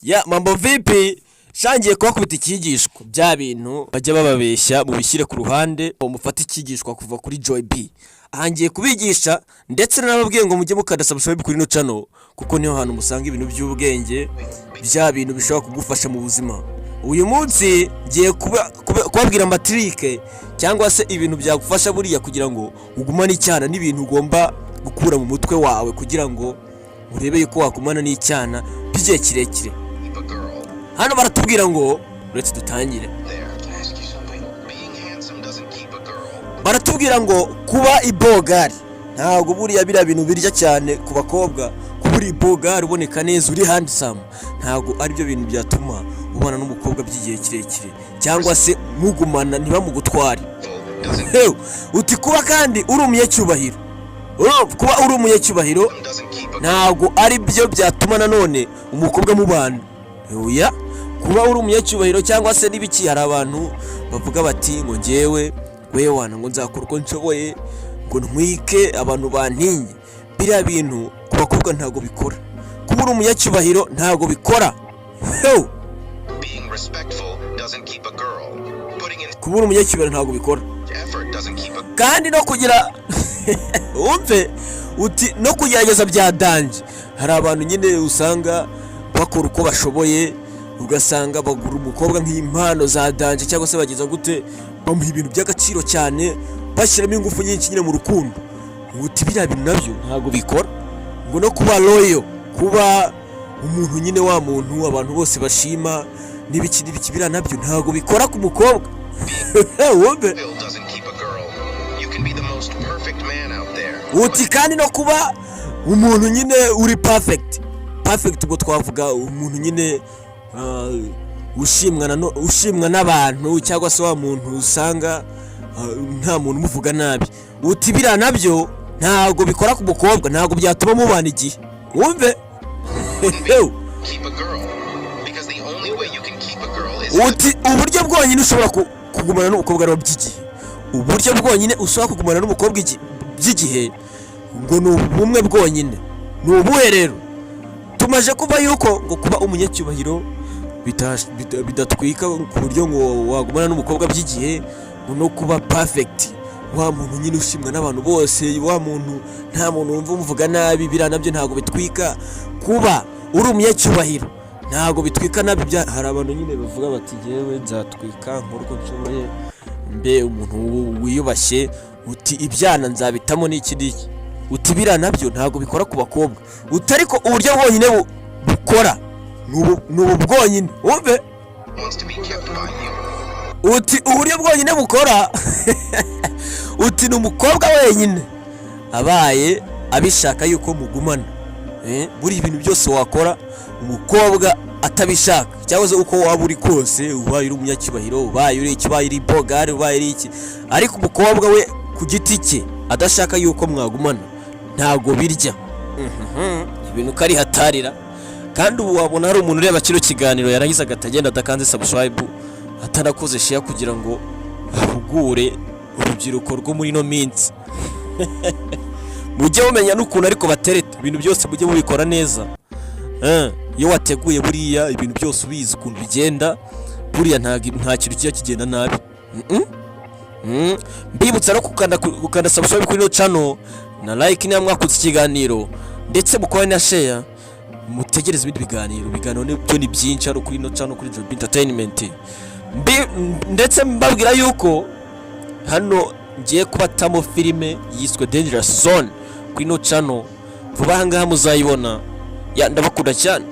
Ya mambo vipi shangiye kubakubita ikigishwa bya bintu bajya bababeshya mu bishyire ku ruhande umufata ikigishwa kuva kuri Joy B ahangiye kubigisha ndetse n'ababwiye ngo mujye mukanda subscribe kuri no channel kuko niho hantu musanga ibintu by'ubwenge bya bintu bishobora kugufasha mu buzima. Uyu munsi ngiye kubabwira matrike cyangwa se ibintu byagufasha buriya kugira ngo ugumane icyana n'ibintu ugomba gukura mu mutwe wawe kugira ngo urebe yuko wakumana n'icyana bigiye kirekire. Hano baratubwira ngo uretse dutangire baratubwira ngo kuba ibogari ntabwo buriya biriya bintu birya cyane ku bakobwa. Kuba ibogari uboneka neza uri handsome ntabwo ari byo bintu byatuma ubana n'umukobwa by'igihe kirekire cyangwa se mugumana ntibamugutware. Uti kuba kandi uri umunyacyubahiro kuba uri umunyacyubahiro ntabwo ari byo byatuma nanone umukobwa mubana. Oya, kuba uri umunyacyubahiro cyangwa se n'ibiki hari abantu bavuga bati ngo ngewe wewana ngo nzakora uko nshoboye ngo ntwike abantu bantinye. Biriya bintu ku bakobwa ntabwo bikora. Kuba uri umunyacyubahiro ntabwo bikora. Kuba uri umunyacyubahiro ntabwo bikora kandi no kugira umve uti no kugerageza bya danje. Hari abantu nyine usanga bakora uko bashoboye ugasanga bagura umukobwa nk'impano za danje cyangwa se bageza gute bamuha ibintu by'agaciro cyane bashyiramo ingufu nyinshi nyine mu rukundo. Uti biriya bintu nabyo ntabwo bikora. Ngo no kuba loyo kuba umuntu nyine wa muntu abantu bose bashima n'ibiki biriya nabyo ntabwo bikora ku mukobwa. Wumve uti kandi no kuba umuntu nyine uri perfect ubwo twavuga umuntu nyine ushimwa n'abantu cyangwa se wa muntu usanga nta muntu umuvuga nabi. Uti biriya nabyo ntabwo bikora ku mukobwa, ntabwo byatuma mubana igihe. Wumve uti uburyo bwonyine ushobora kugumana n'umukobwa ari by'igihe, uburyo bwonyine ushobora kugumana n'umukobwa by'igihe ngo ni ubumwe bwonyine. Ni ubuhe rero? Tumaje kuba yuko ngo kuba umunyacyubahiro bidatwika ku buryo ngo wagumana n'umukobwa by'igihe, ngo no kuba perfect wa muntu nyine ushimwa n'abantu bose, wa muntu nta muntu wumva umuvuga nabi. Biriya nabyo ntabwo bitwika. Kuba uri umunyacyubahiro ntabwo bitwika nabi. Hari abantu nyine bavuga bati yewe nzatwika nk'uko nshoboye mbe umuntu wiyubashye. Uti ibyana nzabitamo n'iki n'iki. Uti biriya nabyo ntabwo bikora ku bakobwa. Utari ko uburyo bwonyine bukora ni ubu bwonyine. Wumve uti uburyo bwonyine bukora uti ni umukobwa wenyine abaye abishaka yuko mugumana. Buri ibintu byose wakora umukobwa atabishaka cyangwa se uko waba uri kose, ubaye uri umunyacyubahiro, ubaye uri iki, ubaye uri bogari, ubaye uri iki, ariko umukobwa we ku giti cye adashaka yuko mwagumana ntabwo birya. Ibintu kari hatarira. Kandi ubu wabona hari umuntu ureba kino kiganiro yarangiza agatagenda adakanze subscribe atanakoze share kugira ngo ahugure urubyiruko rwo muri no minsi. Mujye mumenya n'ukuntu ariko batereta ibintu byose mujye mubikora neza. Iyo wateguye buriya ibintu byose ubizi ukuntu bigenda buriya nta kintu kijya kigenda nabi. Mbibutsa no gukanda subscribe kuri no channel na like niba mwakoze ikiganiro ndetse mukora na share. Mutegereze ibindi biganiro byo ni byinshi ari kuri no channel kuri Joy Entertainment. Ndetse mbabwira yuko hano ngiye kubatamo filime yiswe Dangerous Zone kuri no channel vuba ngaha muzayibona. Ya ndabakunda cyane.